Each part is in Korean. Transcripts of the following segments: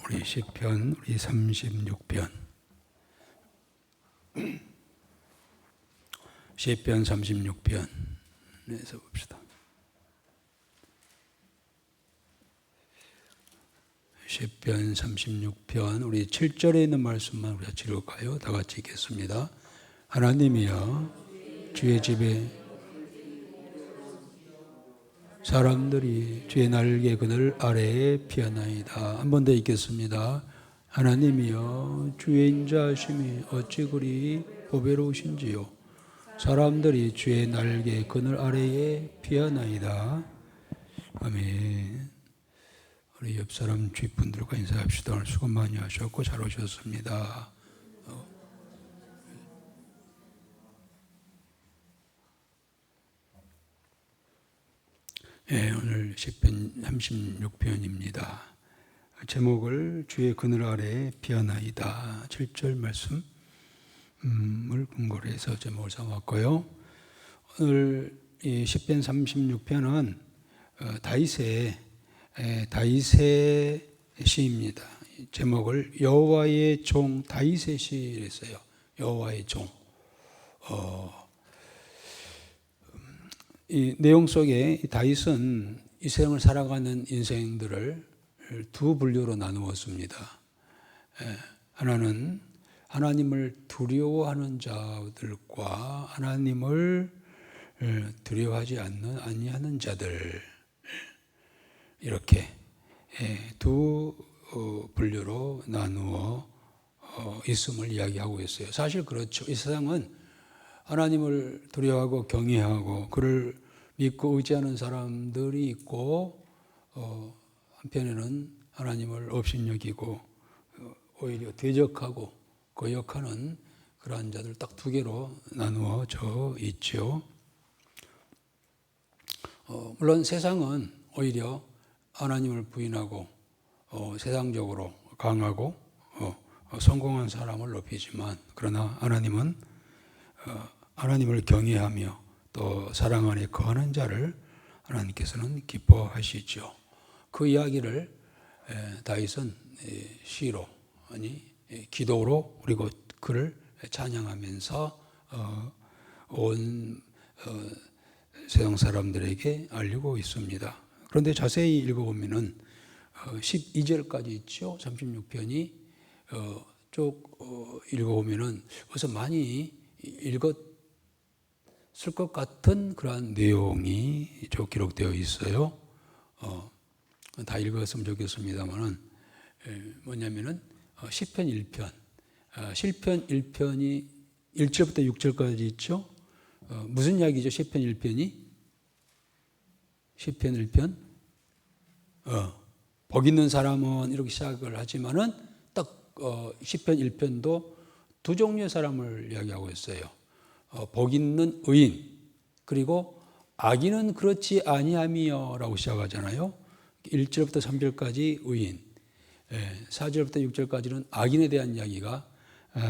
우리 시편 우리 36편 시편 36편에서 봅시다. 시편 36편 우리 7절에 있는 말씀만 우리가 읽을까요? 다 같이 읽겠습니다. 하나님이여 주의 집에 사람들이 주의 날개 그늘 아래에 피하나이다. 한 번 더 읽겠습니다. 하나님이여 주의 인자하심이 어찌 그리 보배로우신지요. 사람들이 주의 날개 그늘 아래에 피하나이다. 아멘. 우리 옆 사람 주위 분들과 인사합시다. 오늘 수고 많이 하셨고 잘 오셨습니다. 네, 오늘 시편 36편입니다. 제목을 주의 그늘 아래에 피하나이다. 7절 말씀을 근거로 해서 제목을 삼았고요. 오늘 이 시편 36편은 다윗의 시입니다. 제목을 여호와의 종 다윗의 시랬어요. 여호와의 종. 이 내용 속에 다윗은 이 세상을 살아가는 인생들을 두 분류로 나누었습니다. 하나는 하나님을 두려워하는 자들과 하나님을 두려워하지 아니하는 자들, 이렇게 두 분류로 나누어 있음을 이야기하고 있어요. 사실 그렇죠. 이 세상은 하나님을 두려워하고 경외하고 그를 믿고 의지하는 사람들이 있고 한편에는 하나님을 업신여기고 오히려 대적하고 거역하는 그러한 자들 딱 두 개로 나누어져 있죠. 물론 세상은 오히려 하나님을 부인하고 세상적으로 강하고 성공한 사람을 높이지만 그러나 하나님은 하나님을 경외하며 또 사랑 안에 거하는 자를 하나님께서는 기뻐하시죠. 그 이야기를 다윗은 시로 기도로 그리고 그를 찬양하면서 온 세상 사람들에게 알리고 있습니다. 그런데 자세히 읽어보면은 12절까지 있죠. 36편이 쭉 읽어보면은 벌써 많이 읽었을 것 같은 그러한 내용이 쭉 기록되어 있어요. 다 읽었으면 좋겠습니다만은 뭐냐면은 시편 1편, 시편 1편이 1절부터 6절까지 있죠. 무슨 이야기죠? 시편 1편이? 시편 1편? 복 있는 사람은 이렇게 시작을 하지만은 딱 시편 1편도 두 종류의 사람을 이야기하고 있어요. 복 있는 의인 그리고 악인은 그렇지 아니하며 라고 시작하잖아요. 1절부터 3절까지 의인, 4절부터 6절까지는 악인에 대한 이야기가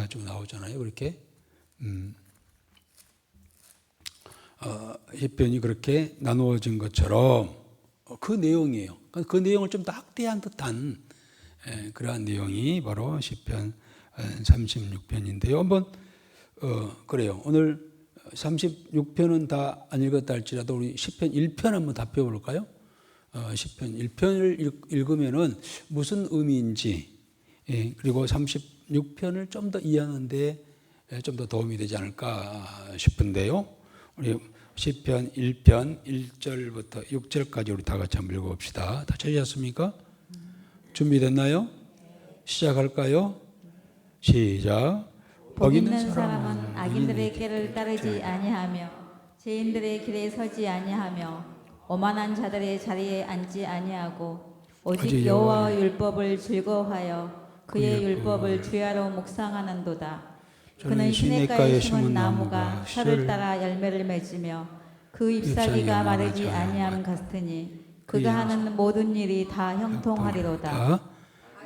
좀 나오잖아요. 그렇게 시편이 그렇게 나누어진 것처럼 그 내용이에요. 그 내용을 좀 더 확대한 듯한 그러한 내용이 바로 시편 36편인데요. 한번 그래요. 오늘 36편은 다 안 읽었다 할지라도 우리 시편 1편 한번 다 펴볼까요? 시편 1편을 읽으면은 무슨 의미인지 그리고 36편을 좀 더 이해하는 데 좀 더 도움이 되지 않을까 싶은데요. 우리 시편 1편 1절부터 6절까지 우리 다 같이 한번 읽어봅시다. 다 찾으셨습니까? 준비됐나요? 시작할까요? 시작. 복 있는 사람은 악인들의 길을 따르지 아니하며 죄인들의 길에 서지 아니하며 오만한 자들의 자리에 앉지 아니하고 오직 여호와의 율법을 즐거워하여 그의 율법을 주야로 묵상하는도다. 그는 시냇가에 심은 나무가 철을 따라 열매를 맺으며 그 잎사귀가 마르지 아니함 같으니 그가 하는 모든 일이 다 형통하리로다.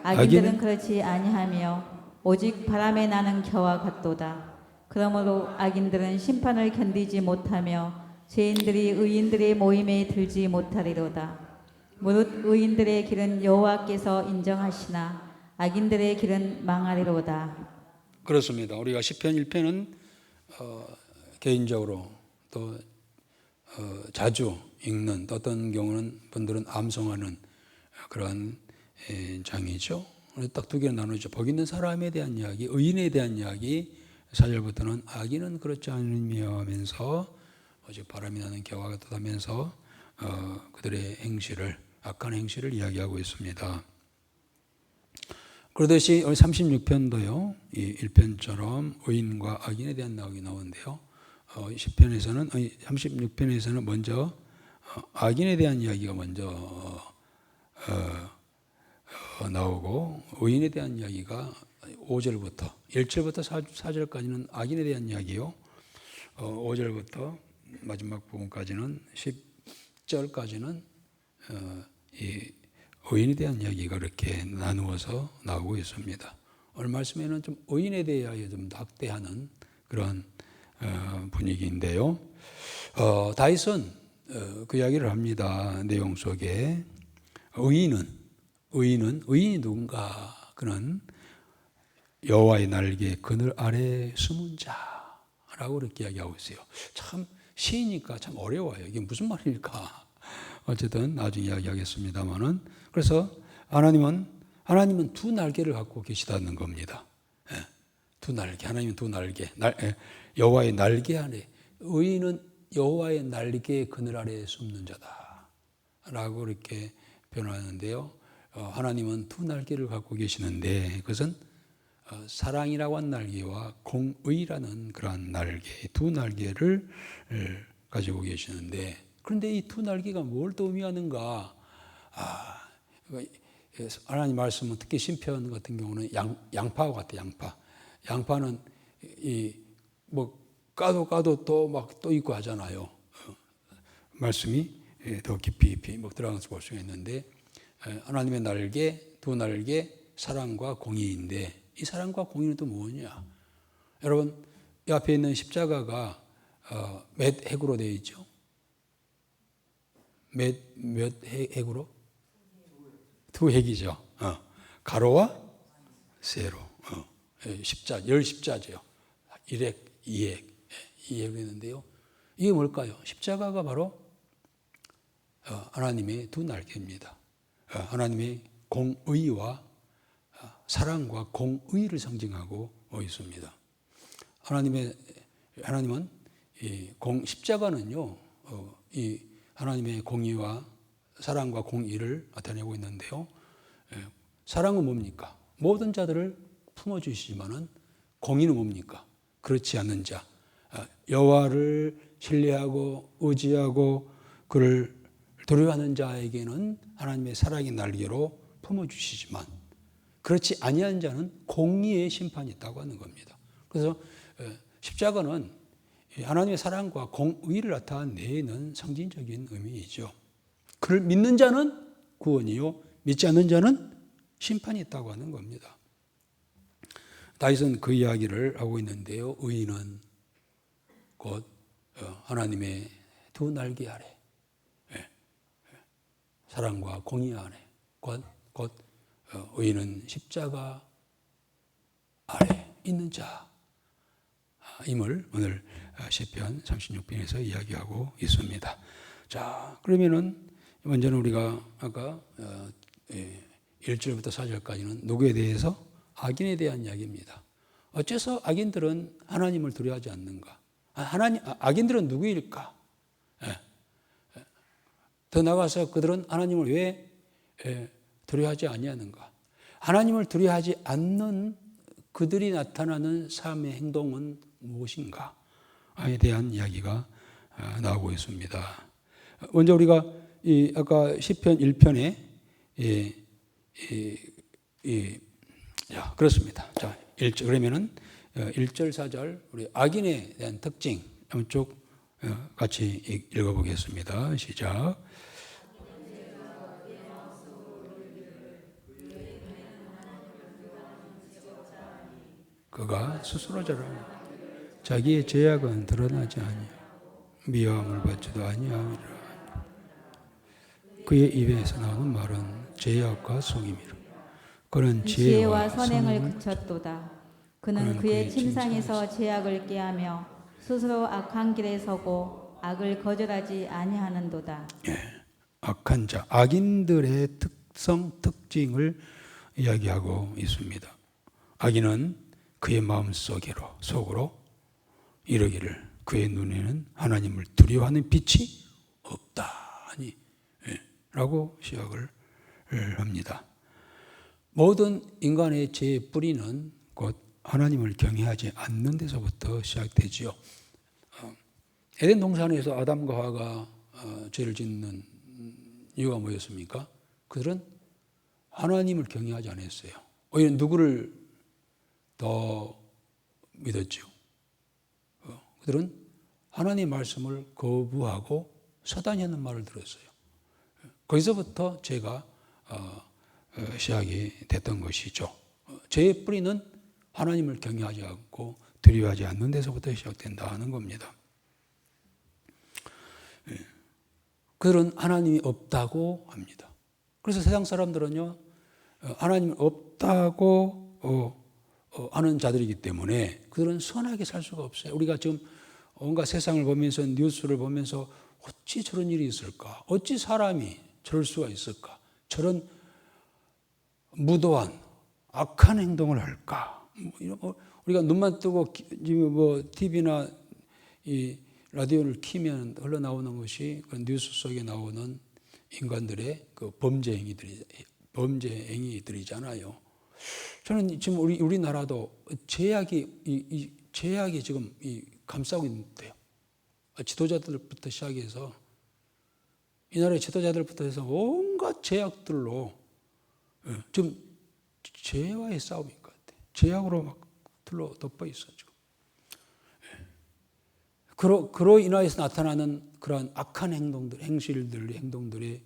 악인들은 그렇지 아니하며 오직 바람에 나는 겨와 같도다. 그러므로 악인들은 심판을 견디지 못하며 죄인들이 의인들의 모임에 들지 못하리로다. 무릇 의인들의 길은 여호와께서 인정하시나 악인들의 길은 망하리로다. 그렇습니다. 우리가 시편 1편은 개인적으로 또 자주 읽는, 또 어떤 경우는 분들은 암송하는 그런 장이죠. 딱 두 개로 나누죠. 복 있는 사람에 대한 이야기, 의인에 대한 이야기. 4절부터는 악인은 그렇지 않으며 하면서 오직 바람이 나는 겨와 같다면서 그들의 행실을, 악한 행실을 이야기하고 있습니다. 그러듯이 36편도요, 이 1편처럼 의인과 악인에 대한 나오기 나오는데요. 10편에서는, 36편에서는 먼저 악인에 대한 이야기가 먼저 나오고, 의인에 대한 이야기가 5절부터 1절부터 4절까지는 악인에 대한 이야기요. 5절부터 마지막 부분까지는 10절까지는 이 의인에 대한 이야기가 이렇게 나누어서 나오고 있습니다. 오늘 말씀에는 좀 의인에 대하여 좀 낙대하는 그런 분위기인데요. 다윗은 그 이야기를 합니다. 내용 속에 의인이 누군가? 그는 여호와의 날개 그늘 아래 숨은 자라고 이렇게 이야기하고 있어요. 참 시이니까 참 어려워요. 이게 무슨 말일까? 어쨌든 나중에 이야기하겠습니다만은, 그래서 하나님은 두 날개를 갖고 계시다는 겁니다. 두 날개, 하나님은 두 날개, 여호와의 날개 아래, 의인은 여호와의 날개 그늘 아래 숨는 자다라고 이렇게 표현하는데요. 하나님은 두 날개를 갖고 계시는데 그것은 사랑이라고 한 날개와 공의라는 그러한 날개, 두 날개를 가지고 계시는데, 그런데 이 두 날개가 뭘 또 의미하는가? 하나님 말씀은 특히 신편 같은 경우는 양파와 같아. 양파는 까도 또 막 또 있고 하잖아요. 말씀이 더 깊이 들어가서 볼 수가 있는데, 하나님의 날개, 두 날개, 사랑과 공의인데, 이 사랑과 공의는 또 뭐냐? 여러분, 이 앞에 있는 십자가가 몇 핵으로 되어 있죠? 몇 핵으로? 두 핵이죠. 가로와 세로. 열 십자죠. 1핵, 2핵, 2핵이 있는데요. 이게 뭘까요? 십자가가 바로 하나님의 두 날개입니다. 하나님의 공의와 사랑과 공의를 상징하고 있습니다. 하나님은 십자가는요, 이 하나님의 공의와 사랑과 공의를 나타내고 있는데요. 사랑은 뭡니까? 모든 자들을 품어주시지만은, 공의는 뭡니까? 그렇지 않는 자, 여호와를 신뢰하고 의지하고 그를 두려워하는 자에게는 하나님의 사랑의 날개로 품어주시지만, 그렇지 아니한 자는 공의의 심판이 있다고 하는 겁니다. 그래서 십자가는 하나님의 사랑과 공의를 나타내는 상징적인 의미이죠. 그를 믿는 자는 구원이요, 믿지 않는 자는 심판이 있다고 하는 겁니다. 다윗은 그 이야기를 하고 있는데요. 의인은 곧 하나님의 두 날개 아래, 사랑과 공의 안에, 곧 의인은 십자가 아래 있는 자임을 오늘 시편 36편에서 이야기하고 있습니다. 자, 그러면은 먼저는 우리가 아까 1절부터 4절까지는 누구에 대해서? 악인에 대한 이야기입니다. 어째서 악인들은 하나님을 두려워하지 않는가? 악인들은 누구일까? 더 나아가서 그들은 하나님을 왜 두려워하지 아니하는가? 하나님을 두려워하지 않는 그들이 나타나는 삶의 행동은 무엇인가에 대한 이야기가 나오고 있습니다. 먼저 우리가 아까 시편 1편에 그렇습니다. 자, 그러면은 1절 4절 우리 악인에 대한 특징 쭉 같이 읽어보겠습니다. 시작. 그가 스스로 자랑하고 자기의 죄악은 드러나지 아니하고 미워함을 받지도 아니하리라. 그의 입에서 나오는 말은 죄악과 속임이라. 그는 지혜와 선행을 그쳤도다. 그는 그의 그의 침상에서 죄악을 꾀하며 스스로 악한 길에 서고 악을 거절하지 아니하는도다. 악한 자, 악인들의 특징을 이야기하고 있습니다. 악인은 그의 마음 속으로 이르기를 그의 눈에는 하나님을 두려워하는 빛이 없다니 라고 시작을 합니다. 모든 인간의 죄의 뿌리는 곧 하나님을 경외하지 않는 데서부터 시작되지요. 에덴 동산에서 아담과 하와가 죄를 짓는 이유가 뭐였습니까? 그들은 하나님을 경외하지 않았어요. 오히려 누구를 더 믿었죠? 그들은 하나님의 말씀을 거부하고 사단이 하는 말을 들었어요. 거기서부터 죄가 시작이 됐던 것이죠. 죄의 뿌리는 하나님을 경외하지 않고 두려워하지 않는 데서부터 시작된다는 겁니다. 그들은 하나님이 없다고 합니다. 그래서 세상 사람들은요, 하나님 없다고 하는 자들이기 때문에 그들은 선하게 살 수가 없어요. 우리가 지금 온갖 세상을 보면서 뉴스를 보면서 어찌 저런 일이 있을까? 어찌 사람이 저럴 수가 있을까? 저런 무도한 악한 행동을 할까? 우리가 눈만 뜨고 TV나 이 라디오를 키면 흘러나오는 것이 그 뉴스 속에 나오는 인간들의 그 범죄 행위들이잖아요. 저는 지금 우리나라도 죄악이 지금 감싸고 있는데요. 지도자들부터 시작해서 이 나라의 지도자들부터 해서 온갖 죄악들로 지금 죄와의 싸움인 것 같아요. 죄악으로 막 둘러 덮어 있어 지금. 그로 인하여서 나타나는 그러한 악한 행동들이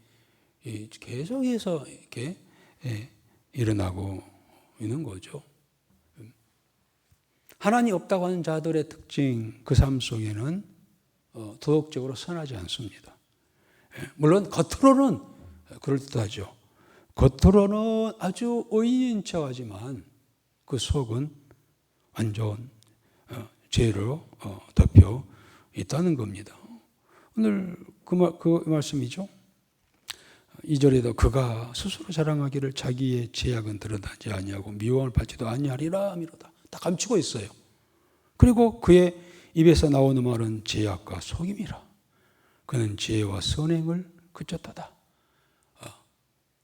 계속해서 이렇게 일어나고 있는 거죠. 하나님 없다고 하는 자들의 특징, 그 삶 속에는 도덕적으로 선하지 않습니다. 물론 겉으로는 그럴듯하죠. 겉으로는 아주 의인인 척하지만 그 속은 완전 죄로 덮여 있다는 겁니다. 오늘 그 말씀이죠. 2절에도 그가 스스로 자랑하기를 자기의 죄악은 드러나지 아니하고 미움을 받지도 아니하리라 미로다. 다 감추고 있어요. 그리고 그의 입에서 나오는 말은 죄악과 속임이라. 그는 죄와 선행을 그쳤다다.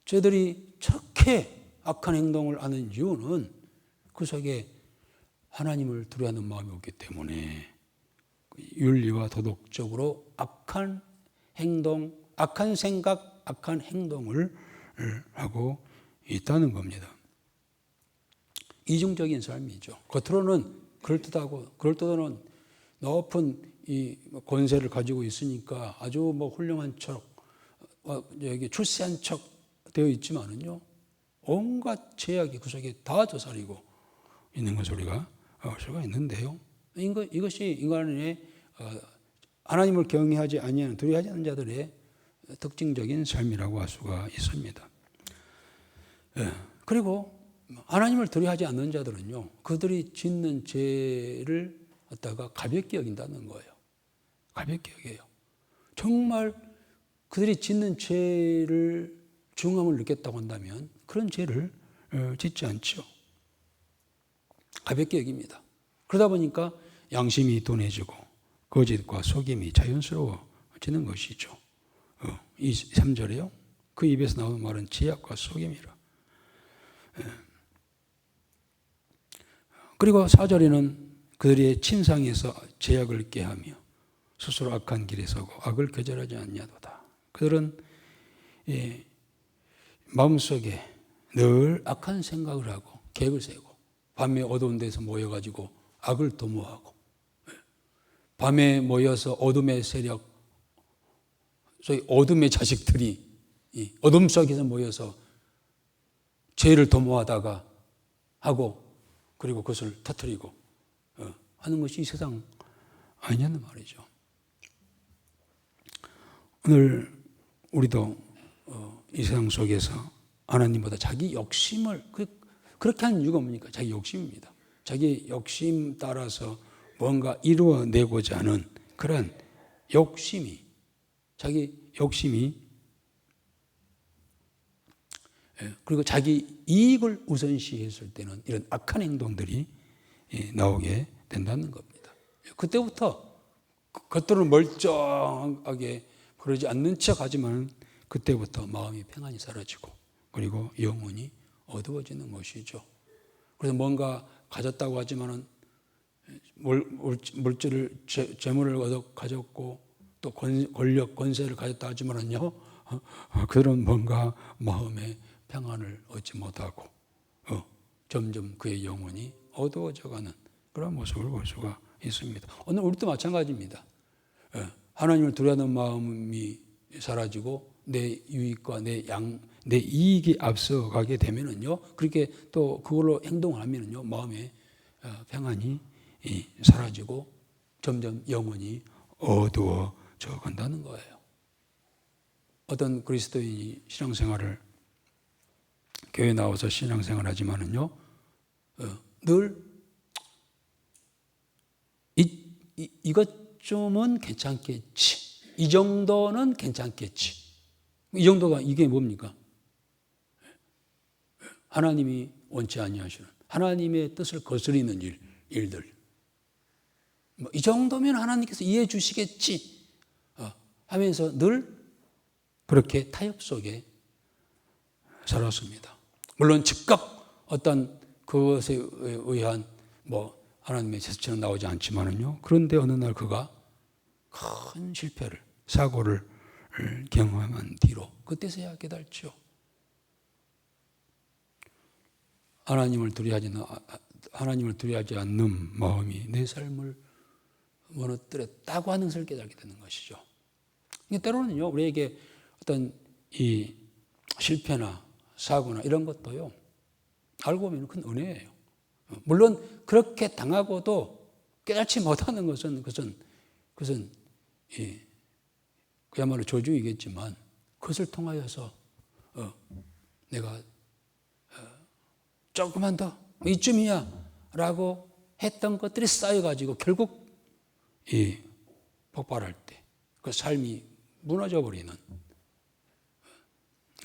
저들이 저렇게 악한 행동을 하는 이유는 그 속에 하나님을 두려워하는 마음이 없기 때문에 윤리와 도덕적으로 악한 행동, 악한 생각, 악한 행동을 하고 있다는 겁니다. 이중적인 삶이죠. 겉으로는 그럴듯하고 높은 이 권세를 가지고 있으니까 아주 훌륭한 척, 출세한 척 되어 있지만은요, 온갖 죄악이 그 속에 다 저살이고 있는 것을 우리가 알 수가 있는데요. 이것이 인간의 하나님을 경외하지 아니하는 두려워하지 않는 자들의 특징적인 삶이라고 할 수가 있습니다. 그리고 하나님을 두려워하지 않는 자들은요, 그들이 짓는 죄를 갖다가 가볍게 여긴다는 거예요. 가볍게 여겨요. 정말 그들이 짓는 죄를 중함을 느꼈다고 한다면 그런 죄를 짓지 않죠. 가볍게 여깁니다. 그러다 보니까 양심이 둔해지고 거짓과 속임이 자연스러워지는 것이죠. 3절에요. 그 입에서 나오는 말은 죄악과 속임이라. 그리고 4절에는 그들의 침상에서 죄악을 꾀하며 스스로 악한 길에 서고 악을 거절하지 않냐도다. 그들은 마음속에 늘 악한 생각을 하고 계획을 세우고 밤에 어두운 데서 모여가지고 악을 도모하고 밤에 모여서 어둠의 세력, 소위 어둠의 자식들이 어둠 속에서 모여서 죄를 도모하다가 하고 그리고 그것을 터뜨리고 하는 것이 이 세상 아니냐는 말이죠. 오늘 우리도 이 세상 속에서 하나님보다 자기 욕심을 그렇게 하는 이유가 뭡니까? 자기 욕심입니다. 자기 욕심 따라서 뭔가 이루어내고자 하는 그런 욕심이, 자기 욕심이, 그리고 자기 이익을 우선시했을 때는 이런 악한 행동들이 나오게 된다는 겁니다. 그때부터 겉으로는 멀쩡하게 그러지 않는 척 하지만 그때부터 마음이 평안이 사라지고 그리고 영혼이 어두워지는 것이죠. 그래서 뭔가 가졌다고 하지만은 물질을 재물을 얻어 가졌고 또 권력 권세를 가졌다 하지만은요 그런 뭔가 마음의 평안을 얻지 못하고 점점 그의 영혼이 어두워져가는 그런 모습을 볼 수가 있습니다. 오늘 우리도 마찬가지입니다. 하나님을 두려워하는 마음이 사라지고 내 유익과 내 이익이 앞서가게 되면은요, 그렇게 또 그걸로 행동하면은요, 마음의 평안이 사라지고 점점 영혼이 어두워져 간다는 거예요. 어떤 그리스도인이 신앙생활을 교회 나와서 신앙생활을 하지만은요, 늘 이것 좀은 괜찮겠지. 이 정도는 괜찮겠지. 이 정도가 이게 뭡니까? 하나님이 원치 아니하시는 하나님의 뜻을 거스리는 일들. 이 정도면 하나님께서 이해해 주시겠지 하면서 늘 그렇게 타협 속에 살았습니다. 물론 즉각 어떤 그것에 의한 하나님의 제스처는 나오지 않지만은요. 그런데 어느 날 그가 큰 실패를, 사고를 경험한 뒤로 그때서야 깨달죠. 하나님을 두려워하지 않는 마음이 내 삶을 무너뜨렸다고 하는 것을 깨닫게 되는 것이죠. 때로는요, 우리에게 어떤 이 실패나 사고나 이런 것도요, 알고 보면 큰 은혜예요. 물론 그렇게 당하고도 깨닫지 못하는 것은 그야말로 저주이겠지만 그것을 통하여서 내가 조금만 더 이쯤이야 라고 했던 것들이 쌓여가지고 결국 폭발할 때 그 삶이 무너져 버리는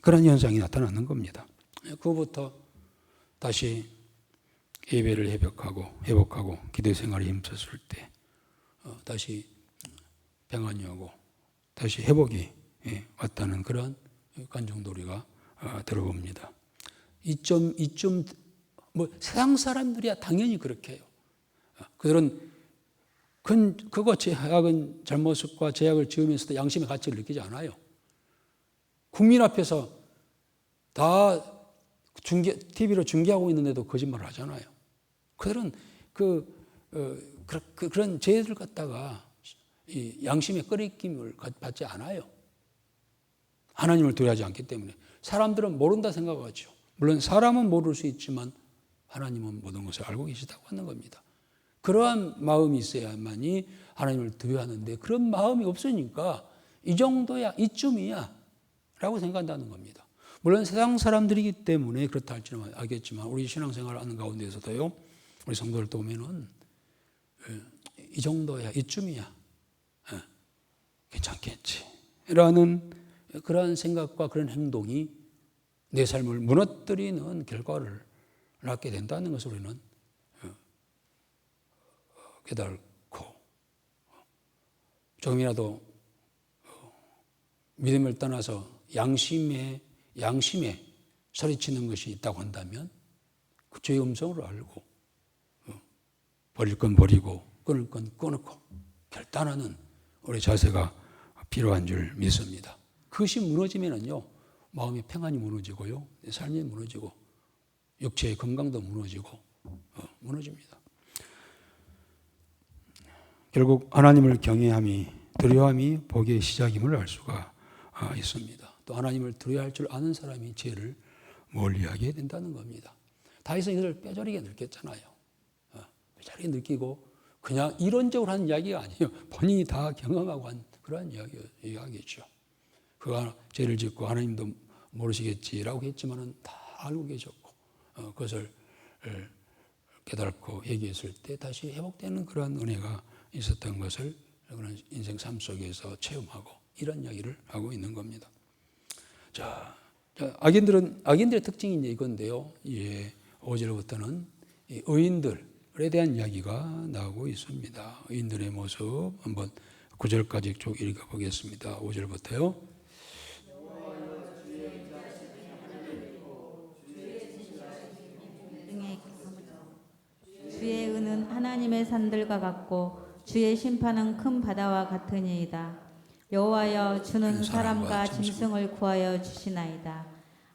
그런 현상이 나타나는 겁니다. 그부터 다시 예배를 회복하고 기도 생활에 힘썼을 때 다시 평안이 오고 다시 회복이 왔다는 그런 간증도 우리가 들어봅니다. 이쯤 세상 사람들이야 당연히 그렇게 해요. 그들은 그거 제약은 잘못과 제약을 지으면서도 양심의 가치를 느끼지 않아요. 국민 앞에서 다 TV로 중계하고 있는데도 거짓말을 하잖아요. 그들은 그런 죄들 갖다가 양심의 꺼리낌을 받지 않아요. 하나님을 두려워하지 않기 때문에. 사람들은 모른다 생각하죠. 물론 사람은 모를 수 있지만 하나님은 모든 것을 알고 계시다고 하는 겁니다. 그러한 마음이 있어야만이 하나님을 두려워하는데 그런 마음이 없으니까 이 정도야, 이쯤이야 라고 생각한다는 겁니다. 물론 세상 사람들이기 때문에 그렇다 할지는 알겠지만 우리 신앙생활을 하는 가운데서도요, 우리 성도들 또 보면은 이 정도야, 이쯤이야, 괜찮겠지 라는 그러한 생각과 그런 행동이 내 삶을 무너뜨리는 결과를 낳게 된다는 것을 우리는 깨달고 조금이라도 믿음을 떠나서 양심에 소리치는 것이 있다고 한다면 그 죄의 음성을 알고 버릴 건 버리고 끊을 건 끊고 결단하는 우리 자세가 필요한 줄 믿습니다. 그것이 무너지면은요, 마음의 평안이 무너지고요, 삶이 무너지고 육체의 건강도 무너지고 무너집니다. 결국 하나님을 경외함이, 두려움이 복의 시작임을 알 수가 있습니다. 또 하나님을 두려워할 줄 아는 사람이 죄를 멀리하게 된다는 겁니다. 다윗은 이것을 뼈저리게 느꼈잖아요. 뼈저리게 느끼고 그냥 이론적으로 하는 이야기가 아니에요. 본인이 다 경험하고 한 그런 이야기죠. 그가 죄를 짓고 하나님도 모르시겠지라고 했지만은 다 알고 계셨고 그것을 깨닫고 얘기했을 때 다시 회복되는 그러한 은혜가 있었던 것을 그런 인생 삶 속에서 체험하고 이런 이야기를 하고 있는 겁니다. 자, 악인들의 특징이 이제 이건데요. 예, 5절부터는 의인들에 대한 이야기가 나오고 있습니다. 의인들의 모습 한번 9절까지 쭉 읽어보겠습니다. 5절부터요. 주의 은은 하나님의 산들과 같고 주의 심판은 큰 바다와 같으니이다. 여호와여 주는 사람과 짐승을 구하여 주시나이다.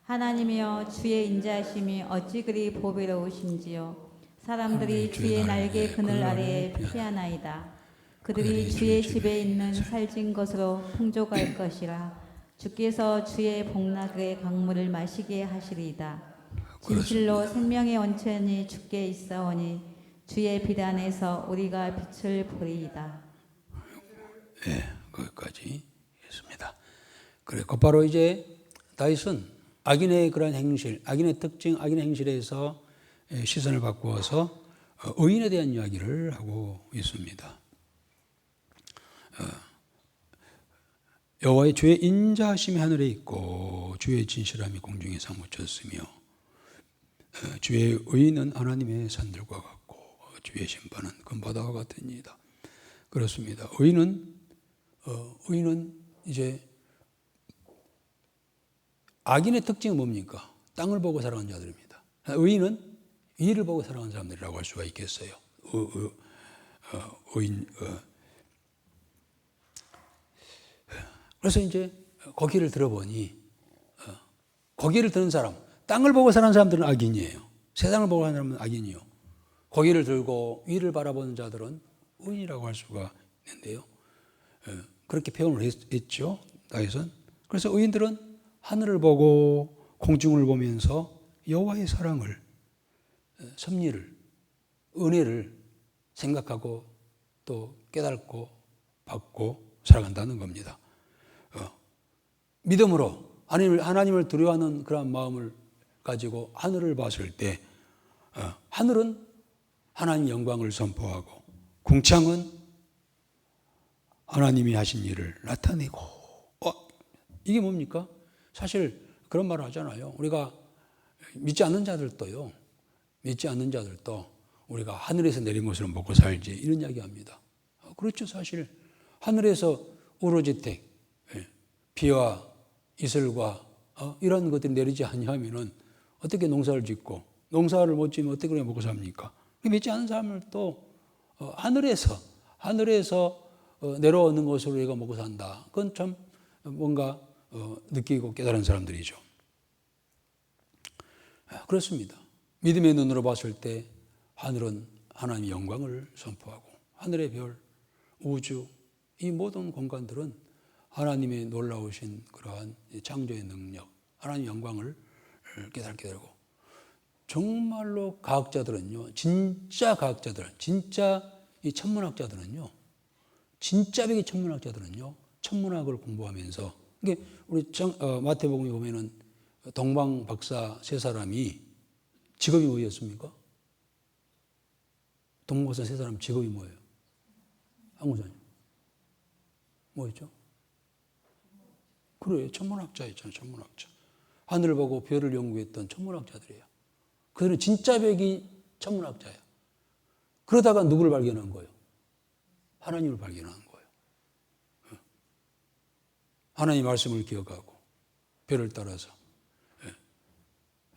하나님이여 주의 인자하심이 어찌 그리 보배로우신지요. 사람들이 주의 날개 그늘 아래에 피하나이다. 그들이 주의 집에 있는 살진 것으로 풍족할 것이라. 주께서 주의 복락의 강물을 마시게 하시리이다. 진실로 생명의 원천이 주께 있사오니 주의 비단에서 우리가 빛을 보리이다. 네, 거기까지 했습니다. 그래, 곧바로 이제 다윗은 악인의 그런 행실, 악인의 특징, 악인의 행실에서 시선을 바꾸어서 의인에 대한 이야기를 하고 있습니다. 여호와의 주의 인자하심이 하늘에 있고 주의 진실함이 공중에 사무쳤으며 주의 의인은 하나님의 산들과 같고 주의 심판은 큰 바다와 같으니이다. 그렇습니다. 의인은 이제 악인의 특징은 뭡니까? 땅을 보고 살아가는 자들입니다. 의인은 위를 보고 살아가는 사람들이라고 할 수가 있겠어요. 의인. 그래서 이제 고개를 들어보니 고개를 드는 사람, 땅을 보고 사는 사람들은 악인이에요. 세상을 보고 사는 사람은 악인이요. 고개를 들고 위를 바라보는 자들은 의인이라고 할 수가 있는데요. 그렇게 표현을 했죠. 다윗은. 그래서 의인들은 하늘을 보고 공중을 보면서 여호와의 사랑을, 섭리를, 은혜를 생각하고 또 깨닫고 받고 살아간다는 겁니다. 믿음으로 하나님을 두려워하는 그런 마음을 가지고 하늘을 봤을 때 하늘은 하나님 영광을 선포하고 궁창은 하나님이 하신 일을 나타내고 이게 뭡니까? 사실 그런 말을 하잖아요. 우리가 믿지 않는 자들도 우리가 하늘에서 내린 것으로 먹고 살지 이런 이야기합니다. 그렇죠. 사실 하늘에서 우로지택 비와 이슬과 이런 것들이 내리지 않냐면은 어떻게 농사를 짓고 농사를 못 지면 어떻게 그냥 먹고 삽니까? 믿지 않는 사람들도 하늘에서 내려오는 것으로 우리가 먹고 산다. 그건 참 뭔가 느끼고 깨달은 사람들이죠. 그렇습니다. 믿음의 눈으로 봤을 때 하늘은 하나님의 영광을 선포하고 하늘의 별, 우주, 이 모든 공간들은 하나님의 놀라우신 그러한 창조의 능력, 하나님의 영광을 깨닫게 되고 정말로 과학자들은요, 진짜 과학자들, 진짜 이 천문학자들은요, 진짜 천문학자들은요, 천문학을 공부하면서 이게 우리 마태복음에 보면은 동방 박사 세 사람이 직업이 뭐였습니까? 동방 박사 세 사람 직업이 뭐예요? 한국사님 뭐였죠? 그래요, 천문학자였잖아요, 천문학자. 하늘을 보고 별을 연구했던 천문학자들이에요. 그들은 진짜 백이 천문학자예요. 그러다가 누구를 발견한 거예요? 하나님을 발견한 거예요. 하나님 말씀을 기억하고 별을 따라서.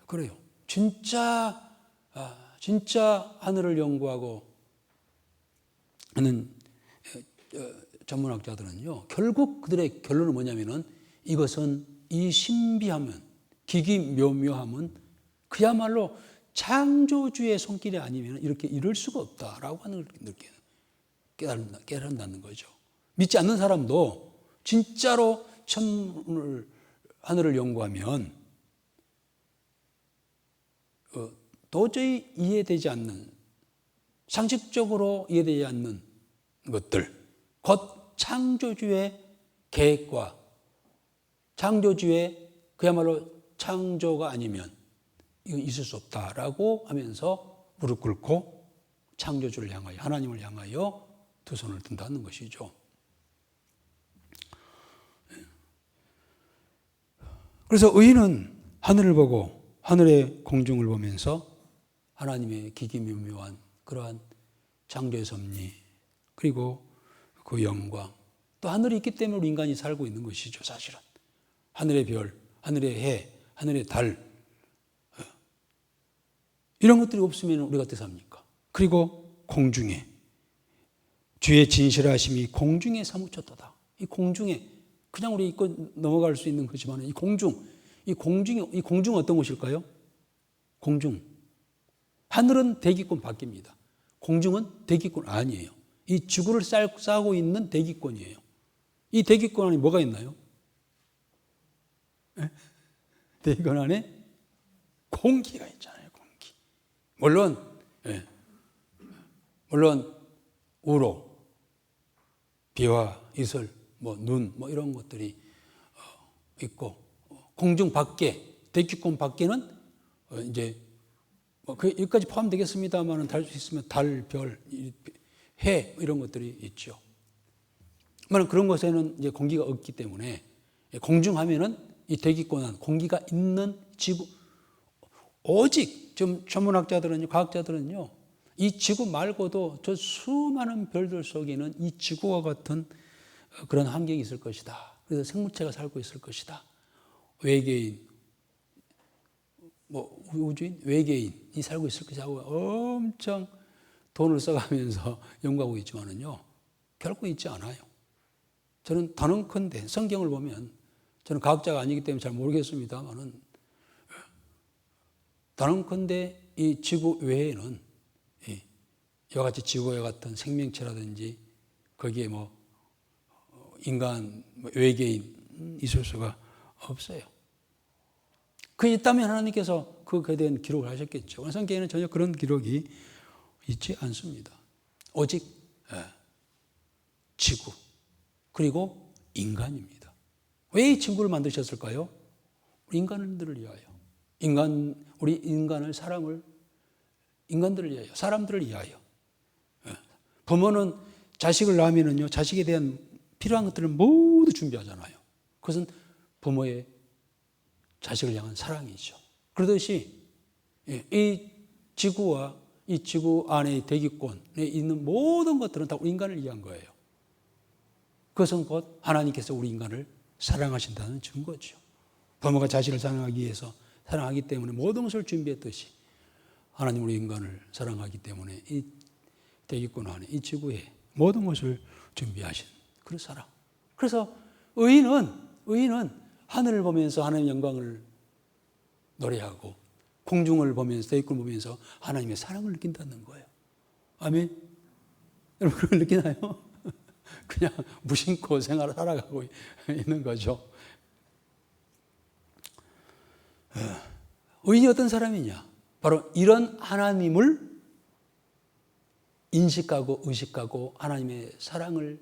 그래요. 진짜 하늘을 연구하고 하는 전문학자들은요, 결국 그들의 결론은 뭐냐면은 이것은 이 신비함은, 기기묘묘함은 그야말로 창조주의 손길이 아니면 이렇게 이룰 수가 없다라고 하는 걸 깨닫는다는 거죠. 믿지 않는 사람도 진짜로 하늘을 연구하면 도저히 이해되지 않는, 상식적으로 이해되지 않는 것들, 곧 창조주의 계획과 창조주의 그야말로 창조가 아니면 이건 있을 수 없다라고 하면서 무릎 꿇고 창조주를 향하여, 하나님을 향하여 두 손을 든다는 것이죠. 그래서 의인은 하늘을 보고 하늘의 공중을 보면서 하나님의 기기묘묘한 그러한 창조의 섭리, 그리고 그 영광, 또 하늘이 있기 때문에 우리 인간이 살고 있는 것이죠. 사실은 하늘의 별, 하늘의 해, 하늘의 달, 이런 것들이 없으면 우리가 어떻게 삽니까? 그리고 공중에 주의 진실하심이 공중에 사무쳤도다. 이 공중에 그냥 우리 잊고 넘어갈 수 있는 거지만 이 공중은 어떤 곳일까요? 공중. 하늘은 대기권 밖입니다. 공중은 대기권 아니에요. 이 지구를 싸고 있는 대기권이에요. 이 대기권 안에 뭐가 있나요? 대기권 안에 공기가 있잖아요. 공기. 물론 우로, 비와 이슬, 눈, 이런 것들이 있고, 공중 밖에, 대기권 밖에는 이제 여기까지 포함되겠습니다만 달 수 있으면 달, 별, 해 이런 것들이 있죠. 그런 것에는 이제 공기가 없기 때문에 공중하면은 이 대기권 안 공기가 있는 지구, 오직 좀 전문학자들은요, 과학자들은요, 이 지구 말고도 저 수많은 별들 속에는 이 지구와 같은 그런 환경이 있을 것이다. 그래서 생물체가 살고 있을 것이다. 외계인, 우주인, 외계인이 살고 있을 것이라고 엄청 돈을 써가면서 연구하고 있지만은요, 결코 있지 않아요. 저는 단언컨대 성경을 보면, 저는 과학자가 아니기 때문에 잘 모르겠습니다만은, 단언컨대 이 지구 외에는 이와 같이 지구와 같은 생명체라든지 거기에 인간, 외계인 있을 수가 없어요. 그 있다면 하나님께서 그에 대한 기록을 하셨겠죠. 성경에는 전혀 그런 기록이 있지 않습니다. 오직 지구 그리고 인간입니다. 왜 이 지구를 만드셨을까요? 우리 인간들을 위하여. 우리 인간을 인간들을 위하여, 사람들을 위하여. 부모는 자식을 낳으면요, 자식에 대한 필요한 것들을 모두 준비하잖아요. 그것은 부모의 자식을 향한 사랑이죠. 그러듯이 이 지구와 이 지구 안의 대기권에 있는 모든 것들은 다 우리 인간을 위한 거예요. 그것은 곧 하나님께서 우리 인간을 사랑하신다는 증거죠. 부모가 자식을 사랑하기 위해서 사랑하기 때문에 모든 것을 준비했듯이 하나님 우리 인간을 사랑하기 때문에 이 대기권 안에 이 지구에 모든 것을 준비하신 그런 사랑. 그래서 의인은 하늘을 보면서 하나님의 영광을 노래하고 공중을 보면서 대기권을 보면서 하나님의 사랑을 느낀다는 거예요. 아멘. 여러분 그걸 느끼나요? 그냥 무심코 생활을 살아가고 있는 거죠. 의인이 어떤 사람이냐? 바로 이런 하나님을 인식하고 의식하고 하나님의 사랑을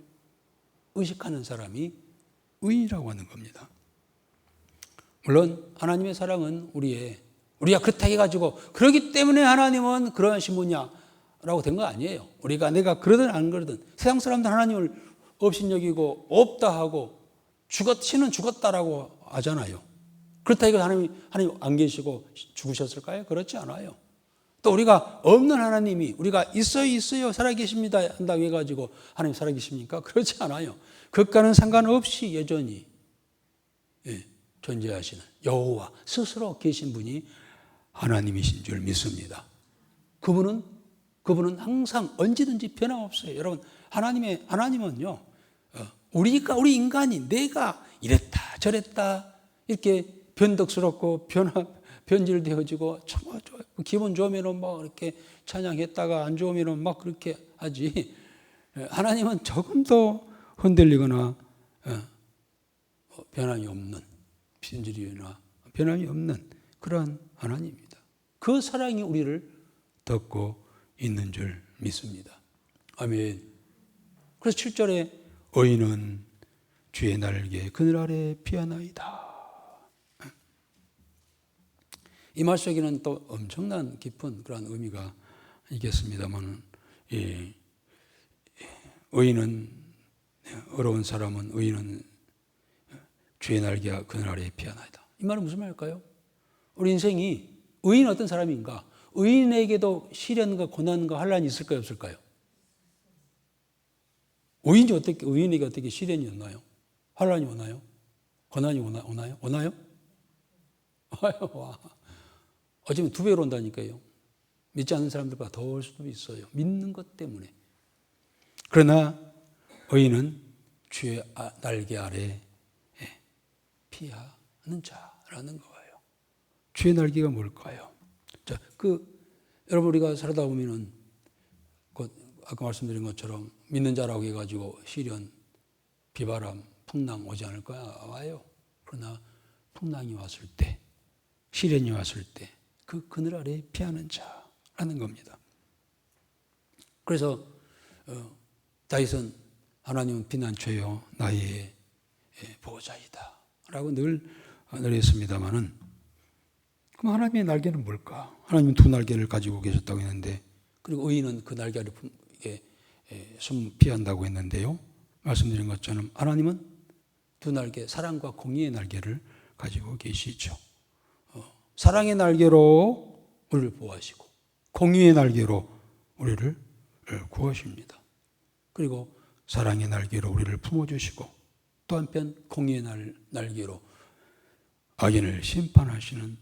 의식하는 사람이 의인이라고 하는 겁니다. 물론 하나님의 사랑은 우리가 그렇게 해가지고 그러기 때문에 하나님은 그러하신 분이야라고 된 거 아니에요. 내가 그러든 안 그러든 세상 사람들 하나님을 업신여기고 없다 하고 신은 죽었다라고 하잖아요. 그렇다 이거 하나님 안 계시고 죽으셨을까요? 그렇지 않아요. 또 우리가 없는 하나님이 우리가 있어요 살아계십니다 한다고 해가지고 하나님 살아계십니까? 그렇지 않아요. 그것과는 상관없이 여전히 존재하시는 여호와 스스로 계신 분이 하나님이신 줄 믿습니다. 그분은 항상 언제든지 변함없어요. 여러분 하나님은요, 우리 인간이 내가 이랬다 저랬다 이렇게 변덕스럽고 변질되어지고 참 기분 좋으면은 이렇게 찬양했다가 안 좋으면은 그렇게 하지. 하나님은 조금도 흔들리거나 변함이 없는 변질이나 변함이 없는 그러한 하나님입니다. 그 사랑이 우리를 덮고 있는 줄 믿습니다. 아멘. 그래서 7절에 의인은 주의 날개 그늘 아래 피하나이다. 이 말 속에는 또 엄청난 깊은 그런 의미가 있겠습니다만, 의인은, 어려운 사람은, 의인은 주의 날개가 그늘 아래에 피하나이다. 이 말은 무슨 말일까요? 우리 인생이 의인은 어떤 사람인가? 의인에게도 시련과 고난과 환란이 있을까요, 없을까요? 의인에게 어떻게 시련이 오나요? 환란이 오나요? 고난이 오나요? 오나요? 와. 어쩌면 2배로 온다니까요. 믿지 않는 사람들보다 더 올 수도 있어요. 믿는 것 때문에. 그러나 의인은 주의 날개 아래 피하는 자라는 거예요. 주의 날개가 뭘까요? 자, 여러분 우리가 살다 보면은 아까 말씀드린 것처럼 믿는 자라고 해가지고 시련, 비바람, 풍랑 오지 않을 거야. 와요. 그러나 풍랑이 왔을 때, 시련이 왔을 때 그 그늘 아래 피하는 자라는 겁니다. 그래서 다윗은 하나님은 피난처요 나의 보호자이다 라고 늘 했습니다마는, 그럼 하나님의 날개는 뭘까? 하나님은 2 날개를 가지고 계셨다고 했는데, 그리고 의인은 그 날개를 숨 피한다고 했는데요. 말씀드린 것처럼 하나님은 2 날개, 사랑과 공의의 날개를 가지고 계시죠. 사랑의 날개로 우리를 보호하시고 공의의 날개로 우리를 구하십니다. 그리고 사랑의 날개로 우리를 품어주시고 또 한편 공의의 날개로 악인을 심판하시는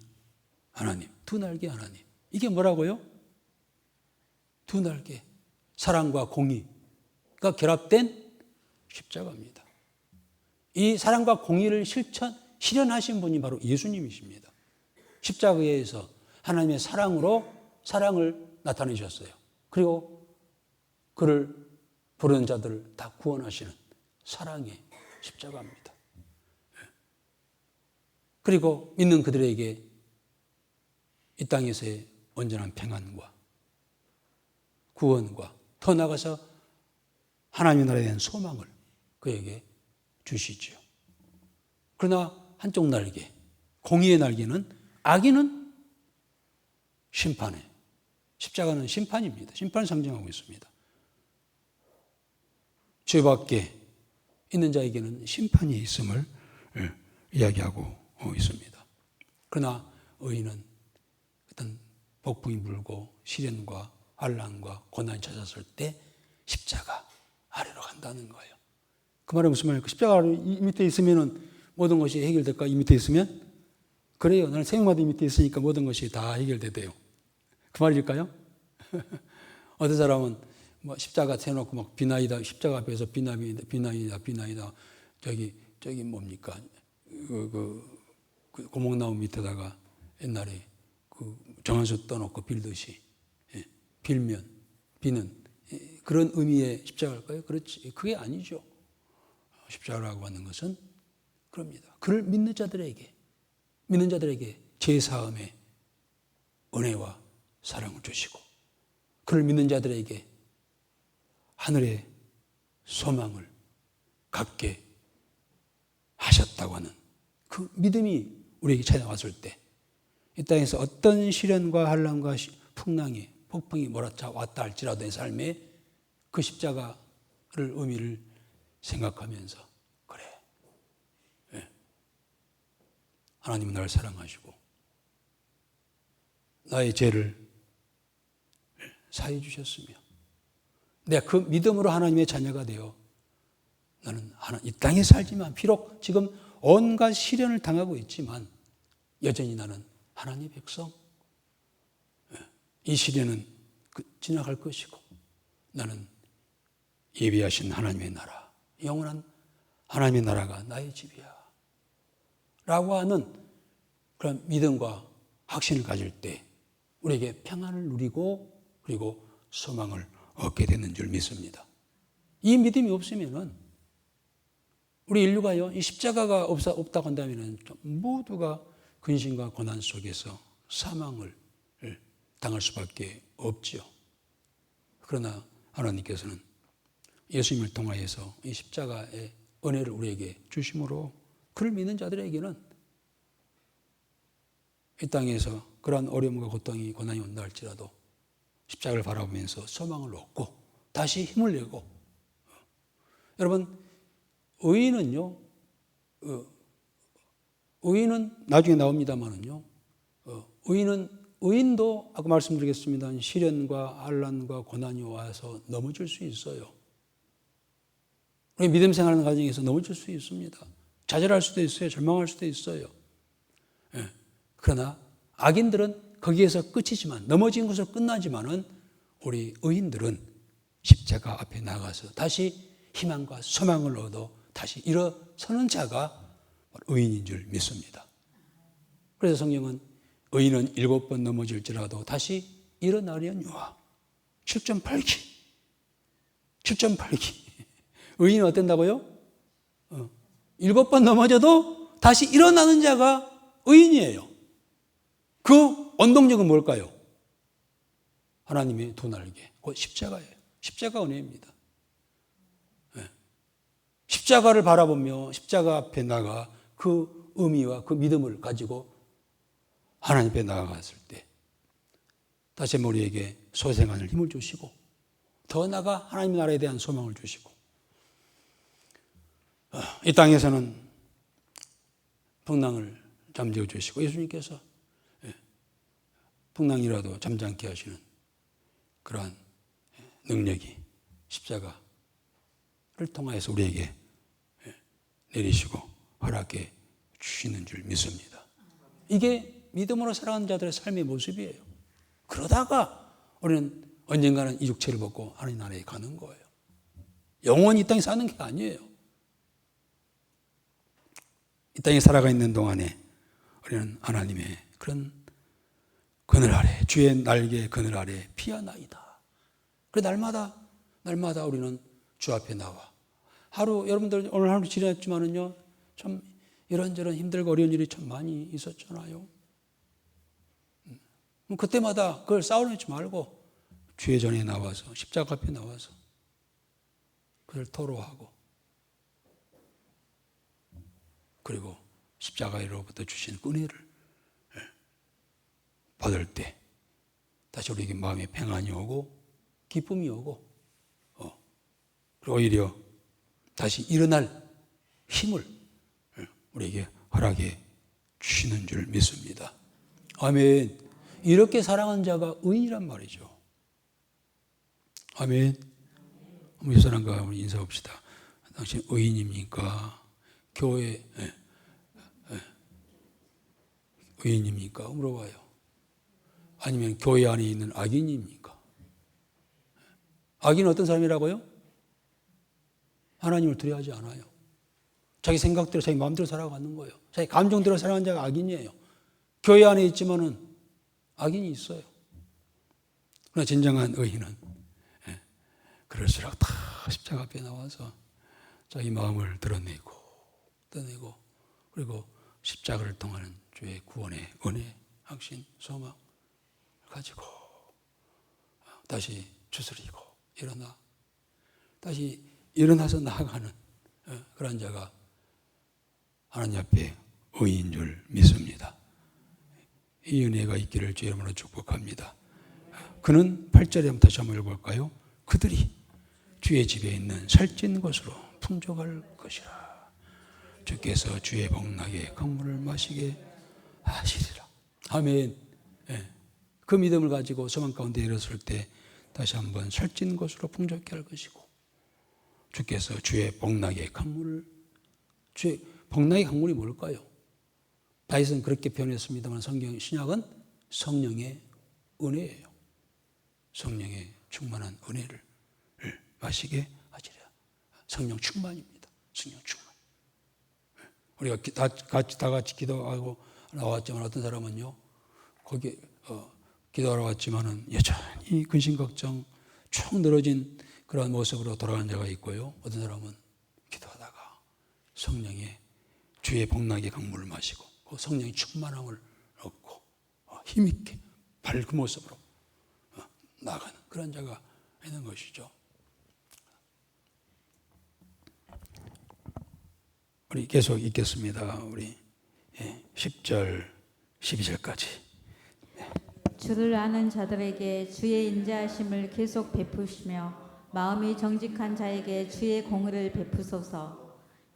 하나님, 2 날개 하나님. 이게 뭐라고요? 2 날개, 사랑과 공의가 결합된 십자가입니다. 이 사랑과 공의를 실현하신 분이 바로 예수님이십니다. 십자가에서 하나님의 사랑을 나타내셨어요. 그리고 그를 부르는 자들을 다 구원하시는 사랑의 십자가입니다. 그리고 믿는 그들에게 이 땅에서의 온전한 평안과 구원과 더 나아가서 하나님의 나라에 대한 소망을 그에게 주시죠. 그러나 한쪽 날개, 공의의 날개는, 악인은 심판에, 십자가는 심판입니다. 심판을 상징하고 있습니다. 죄밖에 있는 자에게는 심판이 있음을 이야기하고 있습니다. 그러나 의인은 어떤 폭풍이 불고 시련과 환난과 고난이 찾았을 때 십자가 아래로 간다는 거예요. 그 말은 무슨 말일까? 십자가 밑에 있으면 모든 것이 해결될까? 이 밑에 있으면? 그래요. 나는 생명마다 이 밑에 있으니까 모든 것이 다 해결되대요. 그 말일까요? 어떤 사람은 십자가 세놓고 막 비나이다, 십자가 앞에서 비나이다. 저기 뭡니까? 고목나무 밑에다가 옛날에 정한수 떠놓고 빌듯이, 비는 그런 의미의 십자가일까요? 그렇지. 그게 아니죠. 십자가라고 하는 것은 그럽니다. 그를 믿는 자들에게 제사함의 은혜와 사랑을 주시고, 그를 믿는 자들에게 하늘의 소망을 갖게 하셨다고 하는 그 믿음이 우리에게 찾아왔을 때, 이 땅에서 어떤 시련과 환난과 풍랑이, 폭풍이 몰아왔다 할지라도 내 삶에 그 십자가를 의미를 생각하면서, 그래, 하나님은 나를 사랑하시고 나의 죄를 사해 주셨으며 내가 그 믿음으로 하나님의 자녀가 되어 나는 이 땅에 살지만, 비록 지금 온갖 시련을 당하고 있지만 여전히 나는 하나님의 백성, 이 시련은 지나갈 것이고 나는 예비하신 하나님의 나라, 영원한 하나님의 나라가 나의 집이야 라고 하는 그런 믿음과 확신을 가질 때 우리에게 평안을 누리고 그리고 소망을 얻게 되는 줄 믿습니다. 이 믿음이 없으면은 우리 인류가요, 이 십자가가 없다고 한다면은 모두가 근심과 고난 속에서 사망을 당할 수밖에 없죠. 그러나 하나님께서는 예수님을 통하여서 이 십자가의 은혜를 우리에게 주심으로 그를 믿는 자들에게는 이 땅에서 그러한 어려움과 고통이 고난이 온다 할지라도 십자가를 바라보면서 소망을 얻고 다시 힘을 내고, 여러분 의인은요, 의인은 나중에 나옵니다만은요, 의인도 아까 말씀드리겠습니다. 시련과 환난과 고난이 와서 넘어질 수 있어요. 우리 믿음 생활하는 과정에서 넘어질 수 있습니다. 좌절할 수도 있어요. 절망할 수도 있어요. 예. 그러나 악인들은 거기에서 끝이지만, 넘어진 것으로 끝나지만은 우리 의인들은 십자가 앞에 나가서 다시 희망과 소망을 얻어 다시 일어서는 자가 의인인 줄 믿습니다. 그래서 성경은 의인은 7번 넘어질지라도 다시 일어나려니와 7.8기. 의인은 어땠다고요? 7번 넘어져도 다시 일어나는 자가 의인이에요. 그 원동력은 뭘까요? 하나님의 두 날개, 곧 십자가예요. 십자가 은혜입니다. 십자가를 바라보며 십자가 앞에 나가 그 의미와 그 믿음을 가지고 하나님 앞에 나아갔을 때 다시 우리에게 소생하는 힘을 주시고, 더 나아가 하나님 나라에 대한 소망을 주시고, 이 땅에서는 풍랑을 잠재워 주시고, 예수님께서 풍랑이라도 잠잠케 하시는 그러한 능력이 십자가를 통하여서 우리에게 내리시고 허락해 주시는 줄 믿습니다. 이게 믿음으로 살아가는 자들의 삶의 모습이에요. 그러다가 우리는 언젠가는 이 육체를 벗고 하나님 나라에 가는 거예요. 영원히 이 땅에 사는 게 아니에요. 이 땅에 살아가 있는 동안에 우리는 하나님의 그런 그늘 아래, 주의 날개 그늘 아래 피하나이다. 그래 날마다 우리는 주 앞에 나와 하루, 여러분들 오늘 하루 지났지만은요, 참 이런저런 힘들고 어려운 일이 참 많이 있었잖아요. 그때마다 그걸 쌓아놓지 말고 주의 전에 나와서, 십자가 앞에 나와서 그를 토로하고, 그리고 십자가로부터 주신 은혜를 받을 때 다시 우리에게 마음에 평안이 오고 기쁨이 오고, 그리고 오히려 다시 일어날 힘을 우리에게 허락해 주시는 줄 믿습니다. 아멘. 이렇게 사랑하는 자가 의인이란 말이죠. 아멘. 우리 사람과 우리 인사합시다. 당신 의인입니까? 교회 의인입니까? 물어봐요. 아니면 교회 안에 있는 악인입니까? 악인은 어떤 사람이라고요? 하나님을 두려워하지 않아요. 자기 생각대로, 자기 마음대로 살아가는 거예요. 자기 감정대로 살아가는 자가 악인이에요. 교회 안에 있지만은 악인이 있어요. 그러나 진정한 의인은 그럴수록 다 십자가 앞에 나와서 자기 마음을 드러내고 그리고 십자가를 통하는 주의 구원의 은혜, 확신, 소망을 가지고 다시 추스리고 다시 일어나서 나아가는 그런 자가 하나님 앞에 의인 줄 믿습니다. 이 은혜가 있기를 주의 이름으로 축복합니다. 그는 8절에 한번 다시 한번 읽어볼까요? 그들이 주의 집에 있는 살찐 것으로 풍족할 것이라. 주께서 주의 복락의 강물을 마시게 하시리라. 아멘. 그 믿음을 가지고 소망 가운데 일었을 때 다시 한번 살찐 것으로 풍족케 할 것이고, 주께서 주의 복락의 강물을, 주의 복락의 강물이 뭘까요? 다윗은 그렇게 표현했습니다만 신약은 성령의 은혜예요. 성령의 충만한 은혜를 마시게 하시리라. 성령 충만입니다. 성령 충만. 우리가 다 같이 기도하고 나왔지만 어떤 사람은요, 거기 기도하러 왔지만은 여전히 근심 걱정 축 늘어진 그런 모습으로 돌아가는 자가 있고요. 어떤 사람은 기도하다가 성령의 주의 복락의 강물을 마시고 그 성령의 충만함을 얻고 힘있게 밝은 모습으로 나아가는 그런 자가 있는 것이죠. 우리 계속 읽겠습니다. 우리 10절 12절까지. 주를 아는 자들에게 주의 인자하심을 계속 베푸시며 마음이 정직한 자에게 주의 공의를 베푸소서.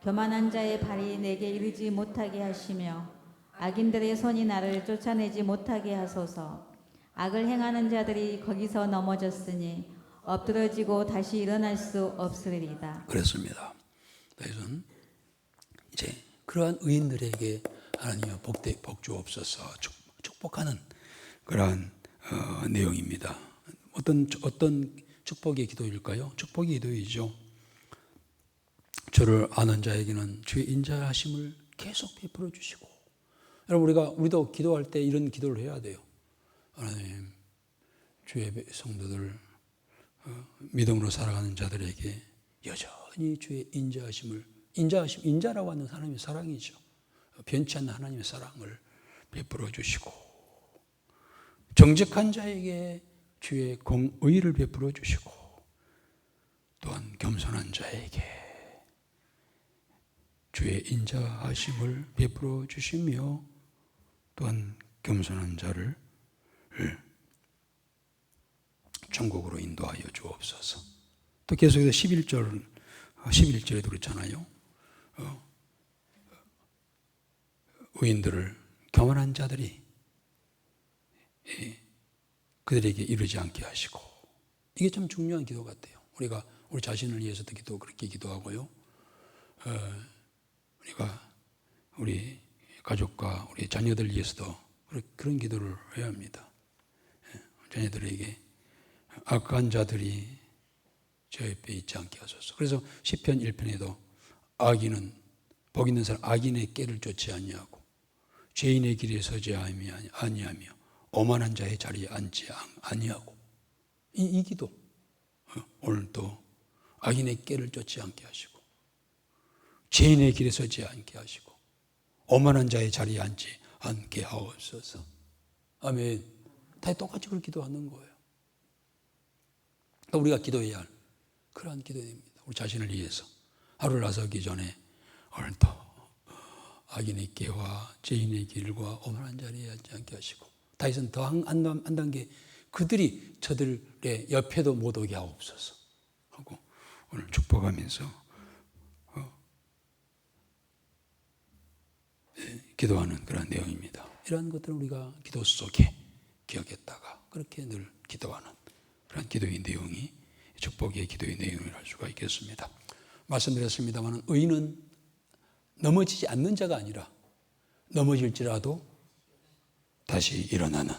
교만한 자의 발이 내게 이르지 못하게 하시며 악인들의 손이 나를 쫓아내지 못하게 하소서. 악을 행하는 자들이 거기서 넘어졌으니 엎드러지고 다시 일어날 수 없으리이다. 그렇습니다. 그래서 이제 그러한 의인들에게 하나님의 복 주옵소서 축복하는 그러한 내용입니다. 어떤 축복의 기도일까요? 축복의 기도이죠. 주를 아는 자에게는 주의 인자하심을 계속 베풀어 주시고, 여러분 우리도 기도할 때 이런 기도를 해야 돼요. 하나님, 주의 성도들, 믿음으로 살아가는 자들에게 여전히 주의 인자라고 하는 하나님의 사랑이죠. 변치 않는 하나님의 사랑을 베풀어 주시고, 정직한 자에게 주의 공의를 베풀어 주시고, 또한 겸손한 자에게 주의 인자하심을 베풀어 주시며, 또한 겸손한 자를 천국으로 인도하여 주옵소서. 또 계속해서 11절에도 그렇잖아요. 의인들을 교만한 자들이 그들에게 이르지 않게 하시고, 이게 참 중요한 기도 같아요. 우리가 우리 자신을 위해서도 그렇게 기도하고요. 우리가 우리 가족과 우리 자녀들 위해서도 그런 기도를 해야 합니다. 자녀들에게 악한 자들이 저 옆에 있지 않게 하소서. 그래서 시편 1편에도 복 있는 사람 악인의 꾀를 쫓지 아니하고 죄인의 길에 서지 아니하며 오만한 자의 자리에 앉지 아니하고, 이 기도 오늘도 악인의 꾀를 쫓지 않게 하시고 죄인의 길에 서지 않게 하시고 오만한 자의 자리에 앉지 않게 하옵소서. 아멘. 다 똑같이 그렇게 기도하는 거예요. 우리가 기도해야 할 그러한 기도입니다. 우리 자신을 위해서 하루를 나서기 전에 오늘도 악인의 꾀와 죄인의 길과 오만한 자리에 앉지 않게 하시고, 다 이선 더 한 단계 그들이 저들의 옆에도 못 오게 하옵소서 하고 오늘 축복하면서 기도하는 그런 내용입니다. 이러한 것들을 우리가 기도 속에 기억했다가 그렇게 늘 기도하는 그런 기도의 내용이 축복의 기도의 내용을 할 수가 있겠습니다. 말씀드렸습니다만 의인은 넘어지지 않는 자가 아니라 넘어질지라도 다시 일어나는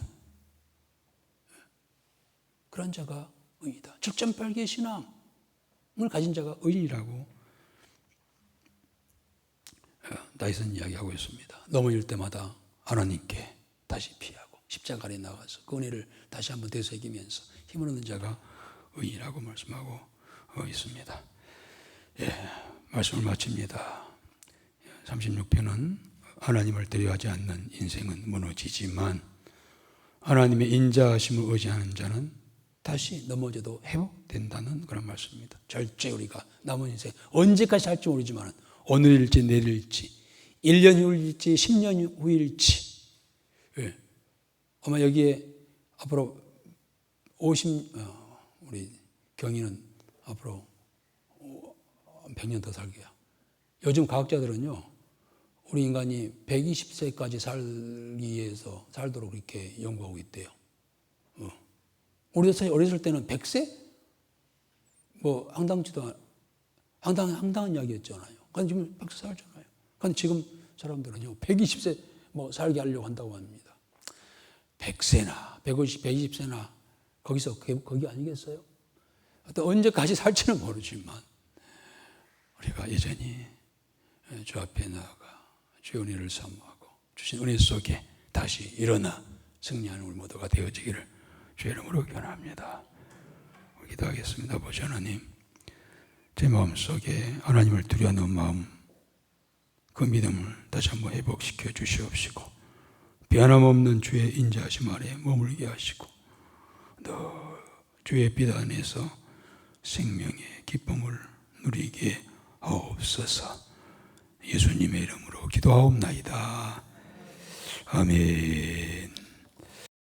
그런 자가 의인이다. 7.8개의 신앙을 가진 자가 의인이라고 다윗은 이야기하고 있습니다. 넘어질 때마다 하나님께 다시 피하고 십자가 아래 나가서 그 은혜를 다시 한번 되새기면서 힘을 얻는 자가 의인이라고 말씀하고 있습니다. 말씀을 마칩니다. 36편은 하나님을 두려워하지 않는 인생은 무너지지만 하나님의 인자하심을 의지하는 자는 다시 넘어져도 회복된다는 그런 말씀입니다. 절대 우리가 남은 인생 언제까지 살지 모르지만 오늘일지 내일일지 1년 후일지 10년 후일지, 아마 여기에 앞으로 우리 경희는 앞으로 100년 더 살게요. 요즘 과학자들은요, 우리 인간이 120세까지 살기 위해서 살도록 그렇게 연구하고 있대요. 우리 어렸을 때는 100세? 황당한 이야기였잖아요. 근데 지금 100세 살잖아요. 근데 지금 사람들은요, 120세 살게 하려고 한다고 합니다. 100세나, 120세나, 거기 아니겠어요? 언제까지 살지는 모르지만, 우리가 여전히 주 앞에 나아가 주의 은혜를 사모하고 주신 은혜 속에 다시 일어나 승리하는 우리 모두가 되어지기를 주의 이름으로 기원합니다. 기도하겠습니다. 아버지 하나님, 제 마음속에 하나님을 두려워하는 마음, 그 믿음을 다시 한번 회복시켜 주시옵시고 변함없는 주의 인자하심 아래 머물게 하시고 너 주의 빛 안에서 생명의 기쁨을 누리게 하옵소서. 예수님의 이름으로 기도하옵나이다. 아멘.